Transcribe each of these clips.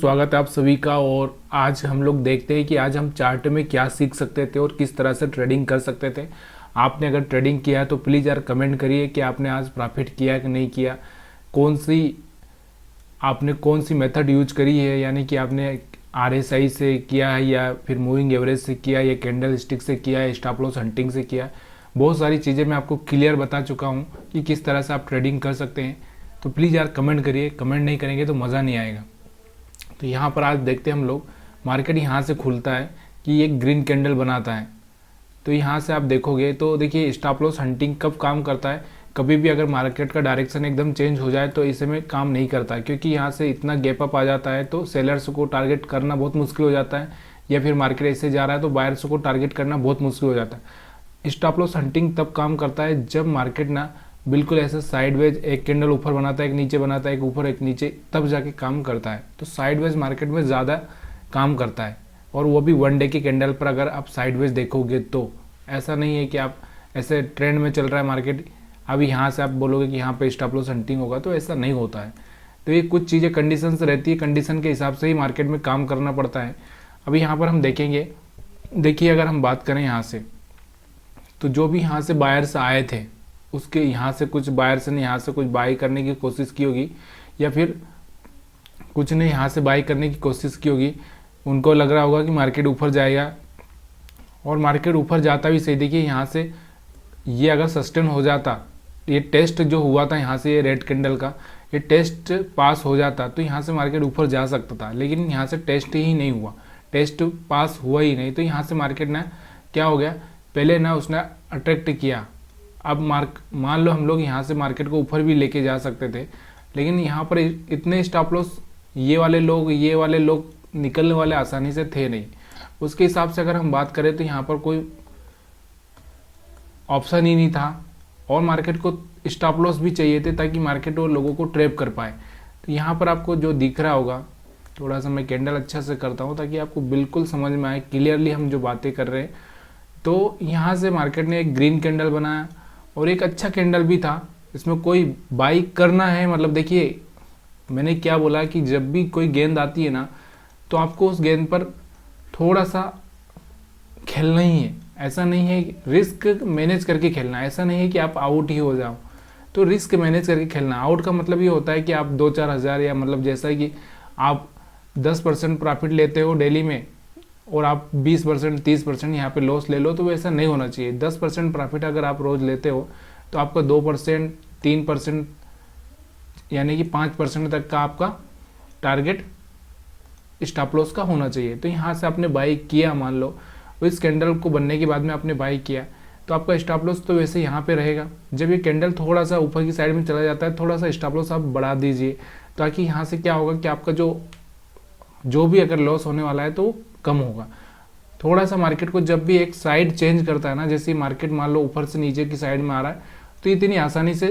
स्वागत है आप सभी का। और आज हम लोग देखते हैं कि आज हम चार्ट में क्या सीख सकते थे और किस तरह से ट्रेडिंग कर सकते थे। आपने अगर ट्रेडिंग किया है तो प्लीज़ यार कमेंट करिए कि आपने आज प्रॉफिट किया है कि नहीं किया, आपने कौन सी मेथड यूज करी है, यानी कि आपने RSI से किया है या फिर मूविंग एवरेज से किया या कैंडल स्टिक से किया है, स्टॉप लॉस हंटिंग से किया। बहुत सारी चीज़ें मैं आपको क्लियर बता चुका हूँ कि किस तरह से आप ट्रेडिंग कर सकते हैं। तो प्लीज़ यार कमेंट करिए, कमेंट नहीं करेंगे तो मज़ा नहीं आएगा। तो यहाँ पर आज देखते हैं हम लोग, मार्केट यहाँ से खुलता है कि एक ग्रीन कैंडल बनाता है। तो यहाँ से आप देखोगे तो देखिए स्टॉप लॉस हंटिंग कब काम करता है, कभी भी अगर मार्केट का डायरेक्शन एकदम चेंज हो जाए तो इस में काम नहीं करता है, क्योंकि यहाँ से इतना गैप अप आ जाता है तो सेलर्स को टारगेट करना बहुत मुश्किल हो जाता है, या फिर मार्केट ऐसे जा रहा है तो बायर्स को टारगेट करना बहुत मुश्किल हो जाता है। स्टॉप लॉस हंटिंग तब काम करता है जब मार्केट ना बिल्कुल ऐसे साइडवेज एक कैंडल ऊपर बनाता है, एक नीचे बनाता है, एक ऊपर एक नीचे, तब जाके काम करता है। तो साइडवेज मार्केट में ज़्यादा काम करता है, और वो भी वन डे की कैंडल पर अगर आप साइडवेज देखोगे तो ऐसा नहीं है कि आप ऐसे ट्रेंड में चल रहा है मार्केट, अभी यहाँ से आप बोलोगे कि यहाँ पे स्टॉप लॉस हंटिंग होगा, तो ऐसा नहीं होता है। तो ये कुछ चीज़ें कंडीशन से रहती है, कंडीशन के हिसाब से ही मार्केट में काम करना पड़ता है। अभी यहाँ पर हम देखेंगे, देखिए अगर हम बात करें यहाँ से, तो जो भी यहाँ से बायर्स आए थे उसके यहाँ से कुछ बायर्स ने यहाँ से कुछ बाई करने की कोशिश की होगी, या फिर कुछ ने यहाँ से बाई करने की कोशिश की होगी। उनको लग रहा होगा कि मार्केट ऊपर जाएगा, और मार्केट ऊपर जाता भी सही। देखिए यहाँ से ये अगर सस्टेन हो जाता, ये टेस्ट जो हुआ था यहाँ से, ये रेड कैंडल का ये टेस्ट पास हो जाता तो यहाँ से मार्केट ऊपर जा सकता था, लेकिन यहाँ से टेस्ट ही नहीं हुआ, टेस्ट पास हुआ ही नहीं। तो यहाँ से मार्केट ना क्या हो गया, पहले ना उसने अट्रैक्ट किया। अब मान लो हम लोग यहाँ से मार्केट को ऊपर भी लेके जा सकते थे, लेकिन यहाँ पर इतने स्टॉप लॉस ये वाले लोग निकलने वाले आसानी से थे नहीं। उसके हिसाब से अगर हम बात करें तो यहाँ पर कोई ऑप्शन ही नहीं था, और मार्केट को स्टॉप लॉस भी चाहिए थे ताकि मार्केट और लोगों को ट्रैप कर पाए। तो यहाँ पर आपको जो दिख रहा होगा, थोड़ा सा मैं कैंडल अच्छा से करता हूँ ताकि आपको बिल्कुल समझ में आए क्लियरली हम जो बातें कर रहे हैं। तो यहाँ से मार्केट ने एक ग्रीन कैंडल बनाया और एक अच्छा कैंडल भी था, इसमें कोई बाई करना है। मतलब देखिए मैंने क्या बोला कि जब भी कोई गेंद आती है ना, तो आपको उस गेंद पर थोड़ा सा खेलना ही है। ऐसा नहीं है, रिस्क मैनेज करके खेलना, ऐसा नहीं है कि आप आउट ही हो जाओ। तो रिस्क मैनेज करके खेलना, आउट का मतलब ये होता है कि आप 2-4 हज़ार, या मतलब जैसा कि आप 10% प्रॉफिट लेते हो डेली में और आप 20% 30% यहाँ पे लॉस ले लो, तो वैसा नहीं होना चाहिए। 10% प्रॉफिट अगर आप रोज़ लेते हो तो आपका 2% 3% यानी कि 5% तक का आपका टारगेट स्टॉप लॉस का होना चाहिए। तो यहाँ से आपने बाई किया, मान लो इस कैंडल को बनने के बाद में आपने बाई किया, तो आपका स्टॉप लॉस तो वैसे यहाँ पे रहेगा। जब ये कैंडल थोड़ा सा ऊपर की साइड में चला जाता है, थोड़ा सा स्टॉप लॉस आप बढ़ा दीजिए, ताकि यहाँ से क्या होगा कि आपका जो भी अगर लॉस होने वाला है तो कम होगा। थोड़ा सा मार्केट को जब भी एक साइड चेंज करता है ना, जैसे मार्केट मान लो ऊपर से नीचे की साइड में आ रहा है, तो इतनी आसानी से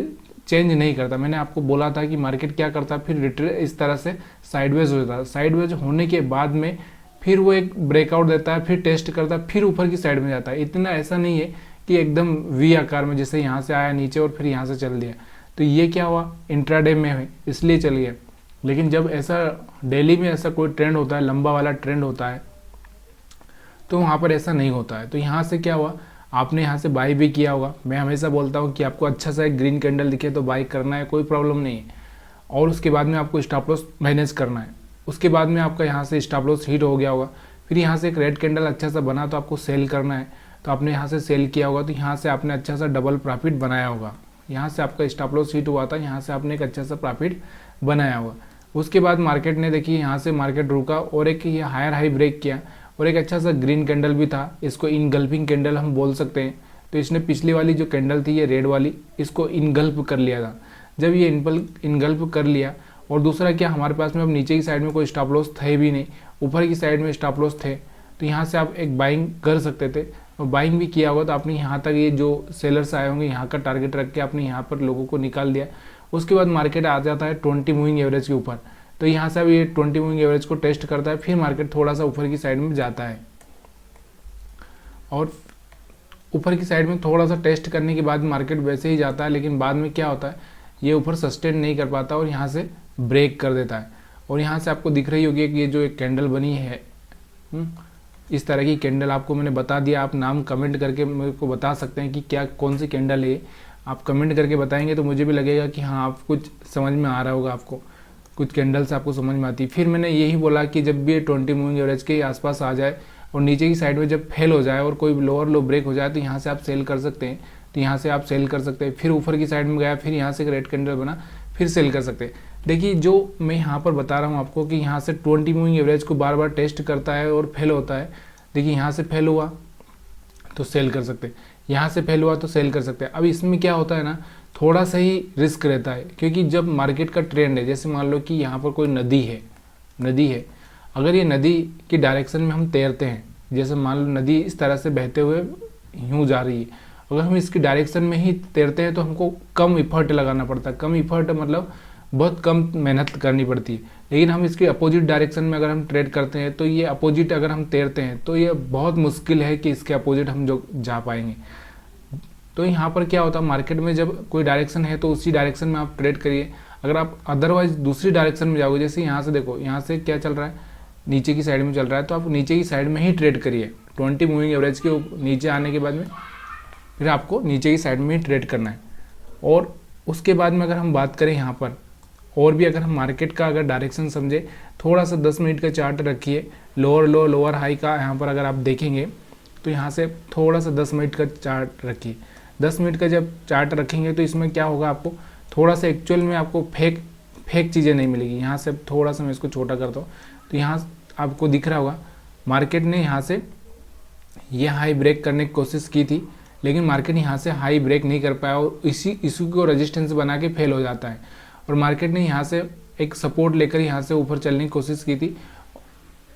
चेंज नहीं करता। मैंने आपको बोला था कि मार्केट क्या करता है, फिर रिट्रेस इस तरह से साइडवेज हो जाता है। साइडवेज होने के बाद में फिर वो एक ब्रेकआउट देता है, फिर टेस्ट करता है, फिर ऊपर की साइड में जाता है। इतना ऐसा नहीं है कि एकदम वी आकार में, जैसे यहाँ से आया नीचे और फिर यहाँ से चल दिया। तो ये क्या हुआ, इंट्राडे में है इसलिए चल गया। लेकिन जब ऐसा डेली में ऐसा कोई ट्रेंड होता है, लंबा वाला ट्रेंड होता है, तो वहाँ पर ऐसा नहीं होता है। तो यहाँ से क्या हुआ, आपने यहाँ से बाई भी किया होगा। मैं हमेशा बोलता हूँ कि आपको अच्छा सा एक ग्रीन कैंडल दिखे तो बाई करना है, कोई प्रॉब्लम नहीं है। और उसके बाद में आपको स्टॉप लॉस मैनेज करना है। उसके बाद में आपका यहाँ से स्टॉप लॉस हिट हो गया होगा, फिर यहाँ से एक रेड कैंडल अच्छा सा बना तो आपको सेल करना है। तो आपने यहाँ से सेल किया होगा, तो यहाँ से आपने अच्छा सा डबल प्रॉफिट बनाया होगा। यहाँ से आपका स्टॉप लॉस हिट हुआ था, यहाँ से आपने एक अच्छा सा प्रॉफिट बनाया होगा। उसके बाद मार्केट ने देखिए यहाँ से मार्केट रुका और एक ये हायर हाई ब्रेक किया, और एक अच्छा सा ग्रीन कैंडल भी था, इसको इनगल्फिंग कैंडल हम बोल सकते हैं। तो इसने पिछली वाली जो कैंडल थी ये रेड वाली, इसको इनगल्फ कर लिया था। जब ये इनगल्फ कर लिया, और दूसरा क्या, हमारे पास में अब नीचे की साइड में कोई स्टॉप लॉस थे भी नहीं, ऊपर की साइड में स्टॉप लॉस थे, तो यहाँ से आप एक बाइंग कर सकते थे। और बाइंग भी किया होगा तो आपने यहाँ तक, ये जो सेलर्स आए होंगे यहाँ का टारगेट रख के आपने यहाँ पर लोगों को निकाल दिया। उसके बाद मार्केट आ जाता है 20 मूविंग एवरेज के ऊपर, तो यहाँ से अब ये 20 मूविंग एवरेज को टेस्ट करता है, फिर मार्केट थोड़ा सा ऊपर की साइड में जाता है, और ऊपर की साइड में थोड़ा सा टेस्ट करने के बाद मार्केट वैसे ही जाता है। लेकिन बाद में क्या होता है, ये ऊपर सस्टेन नहीं कर पाता और यहाँ से ब्रेक कर देता है। और यहाँ से आपको दिख रही होगी कि ये जो एक कैंडल बनी है, इस तरह की कैंडल आपको मैंने बता दिया। आप नाम कमेंट करके मेरे को बता सकते हैं कि क्या कौन सी कैंडल है। आप कमेंट करके बताएंगे तो मुझे भी लगेगा कि हाँ आप कुछ समझ में आ रहा होगा, आपको कुछ कैंडल्स आपको समझ में आती है। फिर मैंने यही बोला कि जब भी 20 मूविंग एवरेज के आसपास आ जाए और नीचे की साइड में जब फेल हो जाए और कोई लोअर लो ब्रेक हो जाए तो यहाँ से आप सेल कर सकते हैं। तो यहाँ से आप सेल कर सकते हैं। फिर ऊपर की साइड में गया, फिर यहाँ से एक रेड कैंडल बना, फिर सेल कर सकते हैं। देखिए जो मैं यहाँ पर बता रहा हूँ आपको कि यहाँ से 20 मूविंग एवरेज को बार बार टेस्ट करता है और फेल होता है। देखिए यहाँ से फेल हुआ तो सेल कर सकते हैं, यहाँ से फेल हुआ तो सेल कर सकते हैं। अब इसमें क्या होता है ना, थोड़ा सा ही रिस्क रहता है, क्योंकि जब मार्केट का ट्रेंड है, जैसे मान लो कि यहाँ पर कोई नदी है, अगर ये नदी की डायरेक्शन में हम तैरते हैं, जैसे मान लो नदी इस तरह से बहते हुए यूँ जा रही है, अगर हम इसकी डायरेक्शन में ही तैरते हैं तो हमको कम इफर्ट लगाना पड़ता है। कम इफर्ट मतलब बहुत कम मेहनत करनी पड़ती है। लेकिन हम इसके अपोजिट डायरेक्शन में अगर हम ट्रेड करते हैं तो ये अपोजिट अगर हम तैरते हैं तो ये बहुत मुश्किल है कि इसके अपोजिट हम जो जा पाएंगे। तो यहाँ पर क्या होता है, मार्केट में जब कोई डायरेक्शन है तो उसी डायरेक्शन में आप ट्रेड करिए। अगर आप अदरवाइज दूसरी डायरेक्शन में जाओगे, जैसे यहाँ से देखो, यहाँ से क्या चल रहा है, नीचे की साइड में चल रहा है, तो आप नीचे की साइड में ही ट्रेड करिए। 20 मूविंग एवरेज के नीचे आने के बाद में फिर आपको नीचे की साइड में ही ट्रेड करना है। और उसके बाद में अगर हम बात करें यहाँ पर और भी, अगर हम मार्केट का अगर डायरेक्शन समझे, थोड़ा सा 10 मिनट का चार्ट रखिए, लोअर लो लोअर हाई का यहाँ पर अगर आप देखेंगे तो यहाँ से थोड़ा सा 10 मिनट का चार्ट रखिए। 10 मिनट का जब चार्ट रखेंगे तो इसमें क्या होगा, आपको थोड़ा सा एक्चुअल में आपको फेक चीज़ें नहीं मिलेगी। यहाँ से थोड़ा सा मैं इसको छोटा करता हूँ तो यहाँ आपको दिख रहा होगा मार्केट ने यहाँ से ये हाई ब्रेक करने की कोशिश की थी, लेकिन मार्केट यहाँ से हाई ब्रेक नहीं कर पाया और इसी इशू को रेजिस्टेंस बना के फेल हो जाता है। और मार्केट ने यहाँ से एक सपोर्ट लेकर यहाँ से ऊपर चलने की कोशिश की थी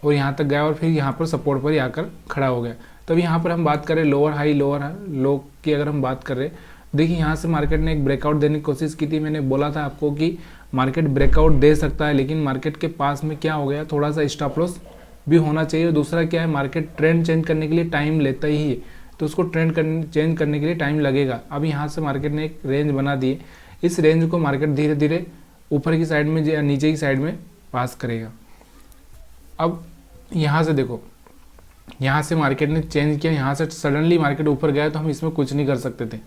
और यहाँ तक गया और फिर यहाँ पर सपोर्ट पर ही आकर खड़ा हो गया। तब यहाँ पर हम बात करें लोअर हाई लोअर लो की, अगर हम बात करें, देखिए यहाँ से मार्केट ने एक ब्रेकआउट देने की कोशिश की थी। मैंने बोला था आपको कि मार्केट ब्रेकआउट दे सकता है, लेकिन मार्केट के पास में क्या हो गया, थोड़ा सा स्टॉप लॉस भी होना चाहिए। और दूसरा क्या है, मार्केट ट्रेंड चेंज करने के लिए टाइम लेता ही है, तो उसको चेंज करने के लिए टाइम लगेगा। अब यहाँ से मार्केट ने एक रेंज बना दी है, इस रेंज को मार्केट धीरे धीरे ऊपर की साइड में या नीचे की साइड में पास करेगा। अब यहाँ से देखो, यहाँ से मार्केट ने चेंज किया, यहाँ से सडनली मार्केट ऊपर गया तो हम इसमें कुछ नहीं कर सकते थे।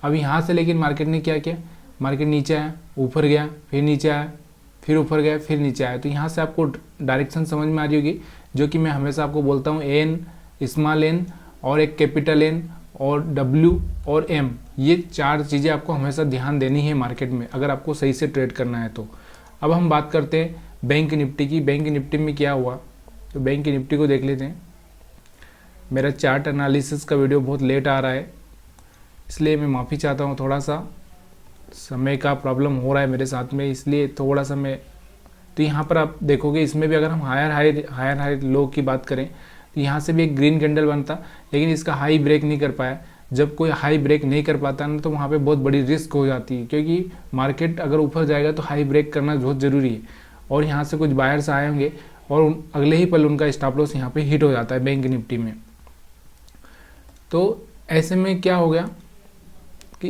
अब यहाँ से लेकिन मार्केट ने क्या किया, मार्केट नीचे आया, ऊपर गया, फिर नीचे आया, फिर ऊपर गया, फिर नीचे आया। तो यहाँ से आपको डायरेक्शन समझ में आ रही होगी, जो कि मैं हमेशा आपको बोलता हूँ, एन, स्मॉल एन और एक कैपिटल एन और डब्ल्यू और एम, ये 4 चीज़ें आपको हमेशा ध्यान देनी है मार्केट में, अगर आपको सही से ट्रेड करना है तो। अब हम बात करते हैं बैंक निफ्टी की। बैंक निफ्टी में क्या हुआ, तो बैंक निफ्टी को देख लेते हैं। मेरा चार्ट एनालिसिस का वीडियो बहुत लेट आ रहा है, इसलिए मैं माफ़ी चाहता हूँ। थोड़ा सा समय का प्रॉब्लम हो रहा है मेरे साथ में, इसलिए थोड़ा सा मैं, तो यहाँ पर आप देखोगे इसमें भी अगर हम हायर हाई लो की बात करें तो यहाँ से भी एक ग्रीन कैंडल बनता, लेकिन इसका हाई ब्रेक नहीं कर पाया। जब कोई हाई ब्रेक नहीं कर पाता ना तो वहाँ पे बहुत बड़ी रिस्क हो जाती है, क्योंकि मार्केट अगर ऊपर जाएगा तो हाई ब्रेक करना बहुत ज़रूरी है। और यहाँ से कुछ बायर्स आए होंगे और अगले ही पल उनका स्टॉप लॉस यहाँ पे हिट हो जाता है बैंक निफ्टी में। तो ऐसे में क्या हो गया कि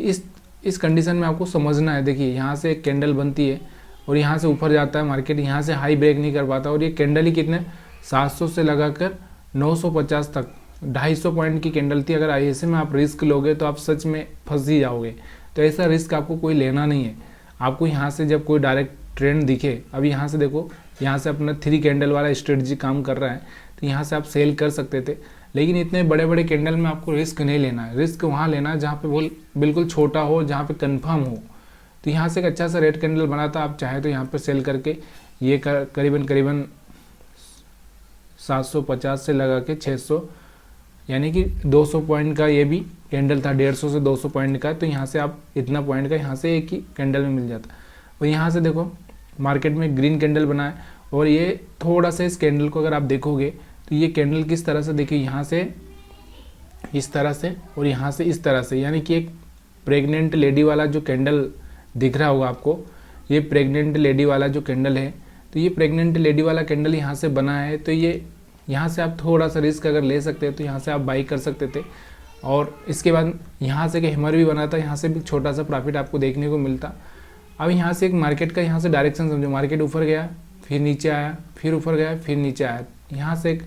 इस कंडीशन में आपको समझना है। देखिए यहाँ से एक कैंडल बनती है और यहाँ से ऊपर जाता है मार्केट, यहाँ से हाई ब्रेक नहीं कर पाता और ये कैंडल ही कितने 700 से लगाकर 950 तक 250 पॉइंट की कैंडल थी। अगर ऐसे में आप रिस्क लोगे तो आप सच में फंस ही जाओगे। तो ऐसा रिस्क आपको कोई लेना नहीं है। आपको यहाँ से जब कोई डायरेक्ट ट्रेंड दिखे, अब यहाँ से देखो, यहाँ से अपना 3 कैंडल वाला स्ट्रेटजी काम कर रहा है, तो यहाँ से आप सेल कर सकते थे। लेकिन इतने बड़े बड़े कैंडल में आपको रिस्क नहीं लेना है। रिस्क वहाँ लेना है जहाँ पे बिल्कुल छोटा हो, जहाँ पे कंफर्म हो। तो यहाँ से एक अच्छा सा रेड कैंडल बना था, आप चाहे तो यहाँ पे सेल करके ये करीबन 750 से लगा के 600, यानी कि 200 पॉइंट का ये भी कैंडल था, 150 से 200 पॉइंट का। तो यहाँ से आप इतना पॉइंट का यहाँ से एक ही कैंडल में मिल जाता। और यहाँ से देखो मार्केट में ग्रीन कैंडल बना है और ये थोड़ा सा इस कैंडल को अगर आप देखोगे तो ये कैंडल किस तरह से, देखिए यहाँ से इस तरह से और यहाँ से इस तरह से, यानी कि एक प्रेग्नेंट लेडी वाला जो कैंडल दिख रहा होगा आपको, ये प्रेग्नेंट लेडी वाला जो कैंडल है, तो ये प्रेग्नेंट लेडी वाला कैंडल यहाँ से बना है। तो ये यहाँ से आप थोड़ा सा रिस्क अगर ले सकते हैं तो यहाँ से आप बाई कर सकते थे। और इसके बाद यहाँ से एक हैमर भी बना था, यहाँ से भी छोटा सा प्रॉफिट आपको देखने को मिलता। अब यहाँ से एक मार्केट का यहाँ से डायरेक्शन समझो, मार्केट ऊपर गया, फिर नीचे आया, फिर ऊपर गया, फिर नीचे आया। यहाँ से एक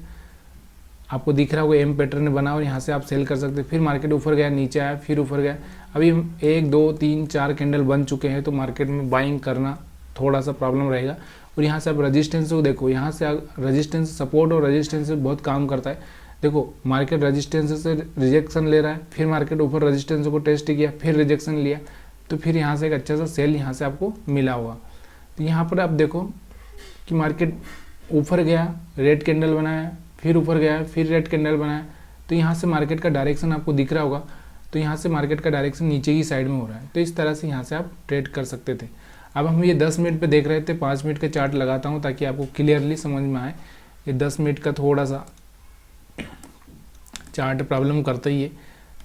आपको दिख रहा होगा एम पैटर्न बना और यहाँ से आप सेल कर सकते हैं। फिर मार्केट ऊपर गया, नीचे आया, फिर ऊपर गया। अभी हम 1 2 3 4 कैंडल बन चुके हैं, तो मार्केट में बाइंग करना थोड़ा सा प्रॉब्लम रहेगा। और यहाँ से आप रजिस्टेंस को देखो, यहाँ से रजिस्टेंस, सपोर्ट और रजिस्टेंस से बहुत काम करता है। देखो मार्केट रजिस्टेंस से रिजेक्शन ले रहा है, फिर मार्केट ऊपर रजिस्टेंस को टेस्ट किया, फिर रिजेक्शन लिया, तो फिर यहाँ से एक अच्छा सा सेल यहाँ से आपको मिला होगा। तो यहाँ पर आप देखो कि मार्केट ऊपर गया, रेड कैंडल बनाया, फिर ऊपर गया, फिर रेड कैंडल बनाया, तो यहाँ से मार्केट का डायरेक्शन आपको दिख रहा होगा। तो यहाँ से मार्केट का डायरेक्शन नीचे की साइड में हो रहा है, तो इस तरह से यहाँ से आप ट्रेड कर सकते थे। अब हम ये 10 मिनट पे देख रहे थे, 5 मिनट का चार्ट लगाता हूँ ताकि आपको क्लियरली समझ में आए। ये 10 मिनट का थोड़ा सा चार्ट प्रॉब्लम करता ही है।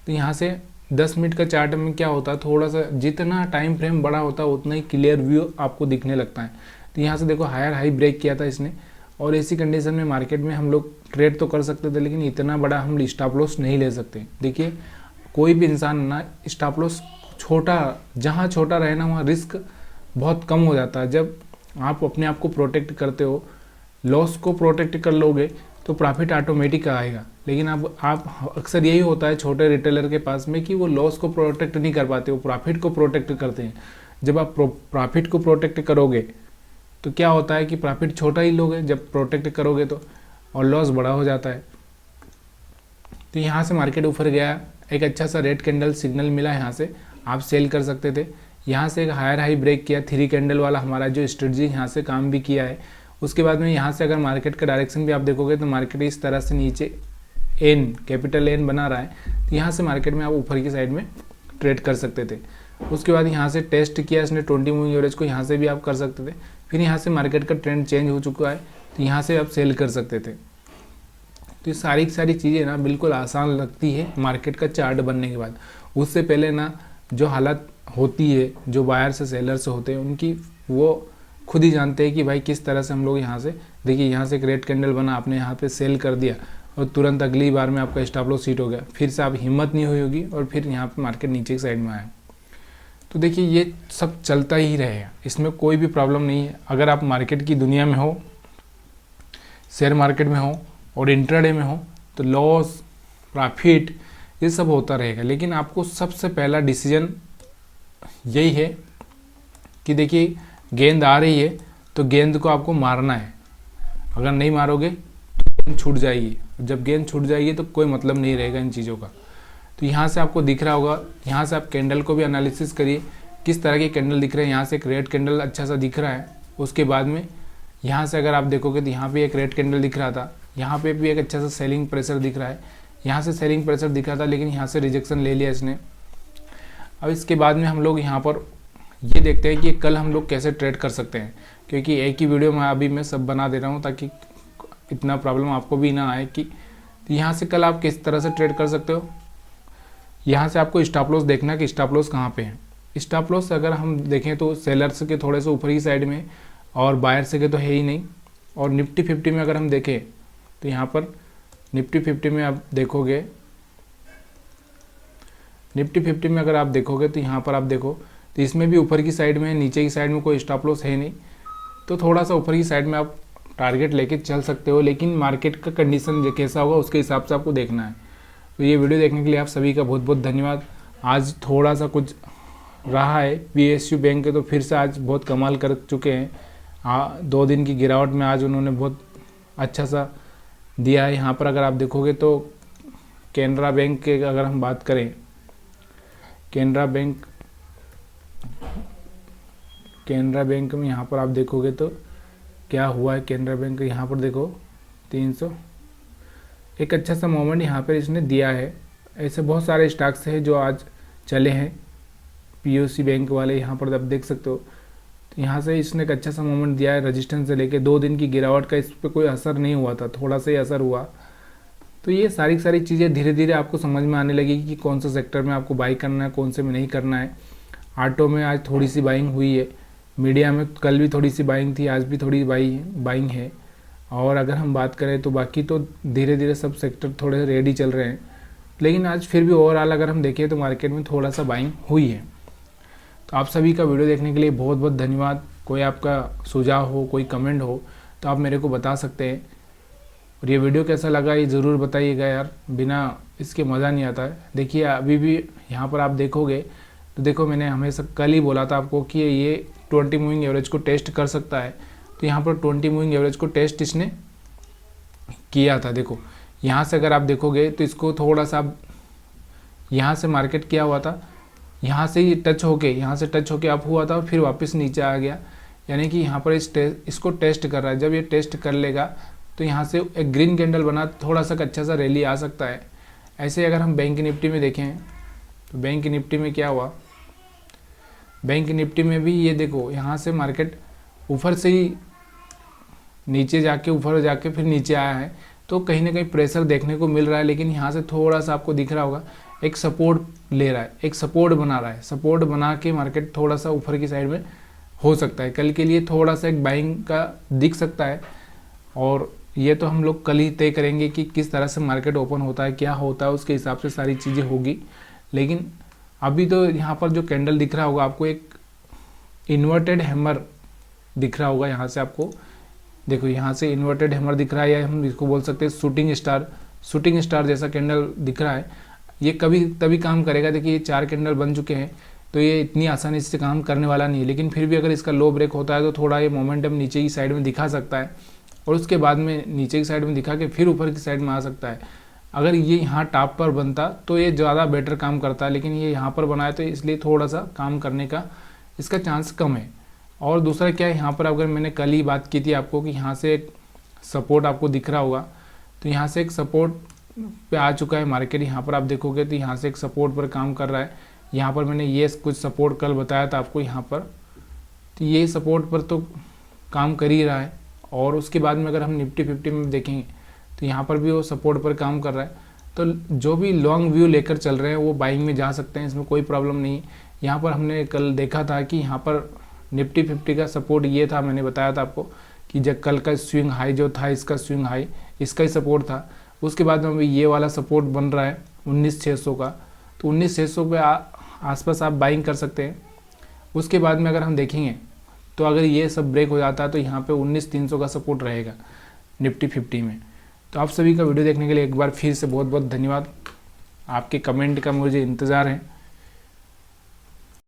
तो यहाँ से 10 मिनट का चार्ट में क्या होता है, थोड़ा सा जितना टाइम फ्रेम बड़ा होता है उतना ही क्लियर व्यू आपको दिखने लगता है। तो यहाँ से देखो हायर हाई ब्रेक किया था इसने, और ऐसी कंडीशन में मार्केट में हम लोग ट्रेड तो कर सकते थे, लेकिन इतना बड़ा हम स्टॉप लॉस नहीं ले सकते। देखिए कोई भी इंसान ना स्टॉप लॉस छोटा, जहाँ छोटा रहे ना वहाँ रिस्क बहुत कम हो जाता है। जब आप अपने आप को प्रोटेक्ट करते हो, लॉस को प्रोटेक्ट कर लोगे तो प्रॉफिट ऑटोमेटिक आएगा। लेकिन अब आप अक्सर यही होता है छोटे रिटेलर के पास में कि वो लॉस को प्रोटेक्ट नहीं कर पाते, वो प्रॉफिट को प्रोटेक्ट करते हैं। जब आप प्रॉफिट को प्रोटेक्ट करोगे तो क्या होता है कि प्रॉफिट छोटा ही लोगे जब प्रोटेक्ट करोगे तो, और लॉस बड़ा हो जाता है। तो यहाँ से मार्केट ऊपर गया, एक अच्छा सा रेड कैंडल सिग्नल मिला, यहाँ से आप सेल कर सकते थे। यहाँ से एक हायर हाई ब्रेक किया, 3 कैंडल वाला हमारा जो स्ट्रेटजी यहाँ से काम भी किया है। उसके बाद में यहाँ से अगर मार्केट का डायरेक्शन भी आप देखोगे तो मार्केट इस तरह से नीचे एन, कैपिटल एन बना रहा है। तो यहाँ से मार्केट में आप ऊपर की साइड में ट्रेड कर सकते थे। उसके बाद यहाँ से टेस्ट किया इसने 20 मूविंग एवरेज को, यहाँ से भी आप कर सकते थे। फिर यहाँ से मार्केट का ट्रेंड चेंज हो चुका है, तो यहाँ से आप सेल कर सकते थे। तो ये सारी चीज़ें ना बिल्कुल आसान लगती है मार्केट का चार्ट बनने के बाद। उससे पहले ना जो हालत होती है, जो बायर से सेलर से होते हैं, उनकी वो खुद ही जानते हैं कि भाई किस तरह से हम लोग यहाँ से, देखिए यहाँ से एक रेड कैंडल बना, आपने यहाँ पे सेल कर दिया और तुरंत अगली बार में आपका स्टॉप लॉस हिट हो गया, फिर से आप हिम्मत नहीं हुई होगी और फिर यहाँ पे मार्केट नीचे की साइड में आया। तो देखिए ये सब चलता ही रहेगा, इसमें कोई भी प्रॉब्लम नहीं है। अगर आप मार्केट की दुनिया में हो, शेयर मार्केट में हो और इंट्राडे में हो, तो लॉस प्रॉफिट ये सब होता रहेगा। लेकिन आपको सबसे पहला डिसीजन यही है कि देखिए गेंद आ रही है तो गेंद को आपको मारना है। अगर नहीं मारोगे तो गेंद छूट जाएगी, जब गेंद छूट जाएगी तो कोई मतलब नहीं रहेगा इन चीज़ों का। तो यहाँ से आपको दिख रहा होगा, यहाँ से आप कैंडल को भी एनालिसिस करिए किस तरह के कैंडल दिख रहे हैं। यहाँ से एक रेड कैंडल अच्छा सा दिख रहा है, उसके बाद में यहाँ से अगर आप देखोगे तो यहाँ पे एक रेड कैंडल दिख रहा था, यहाँ पे भी एक अच्छा सा सेलिंग प्रेशर दिख रहा है, यहाँ से सेलिंग प्रेशर दिख रहा था, लेकिन यहाँ से रिजेक्शन ले लिया इसने। अब इसके बाद में हम लोग यहाँ पर ये देखते हैं कि कल हम लोग कैसे ट्रेड कर सकते हैं, क्योंकि एक ही वीडियो में अभी मैं सब बना दे रहा हूँ ताकि इतना प्रॉब्लम आपको भी ना आए। कि तो यहाँ से कल आप किस तरह से ट्रेड कर सकते हो। यहाँ से आपको स्टॉप लॉस देखना है कि स्टॉप लॉस कहाँ पे है। स्टॉप लॉस अगर हम देखें तो सेलर्स के थोड़े से ऊपर ही साइड में और बायर्स के तो है ही नहीं। और निफ्टी 50 में अगर हम देखें तो यहाँ पर निफ्टी 50 में आप देखोगे, निफ्टी 50 में अगर आप देखोगे तो यहाँ पर आप देखो तो इसमें भी ऊपर की साइड में, नीचे की साइड में कोई स्टॉप लॉस है नहीं। तो थोड़ा सा ऊपर की साइड में आप टारगेट लेके चल सकते हो, लेकिन मार्केट का कंडीशन कैसा होगा उसके हिसाब से आपको देखना है। तो ये वीडियो देखने के लिए आप सभी का बहुत बहुत धन्यवाद। आज थोड़ा सा कुछ रहा है, PSU बैंक के तो फिर से आज बहुत कमाल कर चुके हैं। 2 दिन की गिरावट में आज उन्होंने बहुत अच्छा सा दिया है। यहाँ पर अगर आप देखोगे तो कैनरा बैंक के अगर हम बात करें, कैनरा बैंक में यहाँ पर आप देखोगे तो क्या हुआ है। कैनरा बैंक यहाँ पर देखो 300 एक अच्छा सा मोमेंट यहाँ पर इसने दिया है। ऐसे बहुत सारे स्टॉक्स हैं जो आज चले हैं, PSU बैंक वाले यहाँ पर आप देख सकते हो। तो यहाँ से इसने एक अच्छा सा मोमेंट दिया है, रेजिस्टेंस से लेके 2 दिन की गिरावट का इस पर कोई असर नहीं हुआ था, थोड़ा सा ही असर हुआ। तो ये सारी चीज़ें धीरे धीरे आपको समझ में आने लगेगी कि कौन सा सेक्टर में आपको बाई करना है, कौन से में नहीं करना है। ऑटो में आज थोड़ी सी बाइंग हुई है, मीडिया में कल भी थोड़ी सी बाइंग थी, आज भी थोड़ी बाइंग है। और अगर हम बात करें तो बाकी तो धीरे धीरे सब सेक्टर थोड़े रेडी चल रहे हैं, लेकिन आज फिर भी ओवरऑल अगर हम देखें तो मार्केट में थोड़ा सा बाइंग हुई है। तो आप सभी का वीडियो देखने के लिए बहुत बहुत धन्यवाद। कोई आपका सुझाव हो, कोई कमेंट हो तो आप मेरे को बता सकते हैं। और ये वीडियो कैसा लगा ये ज़रूर बताइएगा यार, बिना इसके मज़ा नहीं आता है। देखिए अभी भी यहाँ पर आप देखोगे तो देखो, मैंने हमेशा कल ही बोला था आपको कि ये 20 मूविंग एवरेज को टेस्ट कर सकता है। तो यहाँ पर 20 मूविंग एवरेज को टेस्ट इसने किया था। देखो यहाँ से अगर आप देखोगे तो इसको थोड़ा सा यहाँ से मार्केट किया हुआ था, यहाँ से ही टच होके, यहाँ से टच होके अप हुआ था और फिर वापस नीचे आ गया। यानी कि यहाँ पर इसको टेस्ट कर रहा है। जब ये टेस्ट कर लेगा तो यहाँ से एक ग्रीन कैंडल बना, थोड़ा सा अच्छा सा रैली आ सकता है। ऐसे अगर हम बैंक निफ्टी में देखें तो बैंक निफ्टी में क्या हुआ, बैंक निफ्टी में भी ये देखो यहाँ से मार्केट ऊपर से ही नीचे जाके, ऊपर जाके फिर नीचे आया है। तो कहीं ना कहीं प्रेशर देखने को मिल रहा है, लेकिन यहाँ से थोड़ा सा आपको दिख रहा होगा एक सपोर्ट ले रहा है, एक सपोर्ट बना रहा है। सपोर्ट बना के मार्केट थोड़ा सा ऊपर की साइड में हो सकता है। कल के लिए थोड़ा सा एक बाइंग का दिख सकता है, और ये तो हम लोग कल ही तय करेंगे कि किस तरह से मार्केट ओपन होता है, क्या होता है, उसके हिसाब से सारी चीज़ें होगी। लेकिन अभी तो यहाँ पर जो कैंडल दिख रहा होगा आपको, एक इन्वर्टेड हैमर दिख रहा होगा। यहाँ से आपको देखो, यहाँ से इन्वर्टेड हैमर दिख रहा है, या हम इसको बोल सकते हैं शूटिंग स्टार जैसा कैंडल दिख रहा है। ये कभी तभी काम करेगा। देखिए ये 4 कैंडल बन चुके हैं, तो ये इतनी आसानी से काम करने वाला नहीं है। लेकिन फिर भी अगर इसका लो ब्रेक होता है तो थोड़ा ये मोमेंटम नीचे की साइड में दिखा सकता है, और उसके बाद में नीचे की साइड में दिखा के फिर ऊपर की साइड में आ सकता है। अगर ये यहाँ टॉप पर बनता तो ये ज़्यादा बेटर काम करता है, लेकिन ये यहाँ पर बनाया तो इसलिए थोड़ा सा काम करने का इसका चांस कम है। और दूसरा क्या है, यहाँ पर अगर मैंने कल ही बात की थी आपको कि यहाँ से एक सपोर्ट आपको दिख रहा होगा, तो यहाँ से एक सपोर्ट पे आ चुका है मार्केट। यहाँ पर आप देखोगे तो यहाँ से एक सपोर्ट पर काम कर रहा है। यहाँ पर मैंने ये कुछ सपोर्ट कल बताया था आपको यहाँ पर, तो ये सपोर्ट पर तो काम कर ही रहा है। और उसके बाद में अगर हम निफ्टी 50 में देखेंगे तो यहाँ पर भी वो सपोर्ट पर काम कर रहा है। तो जो भी लॉन्ग व्यू लेकर चल रहे हैं वो बाइंग में जा सकते हैं, इसमें कोई प्रॉब्लम नहीं है। यहाँ पर हमने कल देखा था कि यहाँ पर निफ्टी 50 का सपोर्ट ये था, मैंने बताया था आपको कि जब कल का स्विंग हाई जो था, इसका स्विंग हाई इसका ही सपोर्ट था। उसके बाद में ये वाला सपोर्ट बन रहा है 19,600 का, तो 19,600 पे आसपास आप बाइंग कर सकते हैं। उसके बाद में अगर हम देखेंगे तो अगर ये सब ब्रेक हो जाता है तो यहाँ पे 19,300 का सपोर्ट रहेगा निफ्टी 50 में। तो आप सभी का वीडियो देखने के लिए एक बार फिर से बहुत बहुत धन्यवाद। आपके कमेंट का मुझे इंतज़ार है।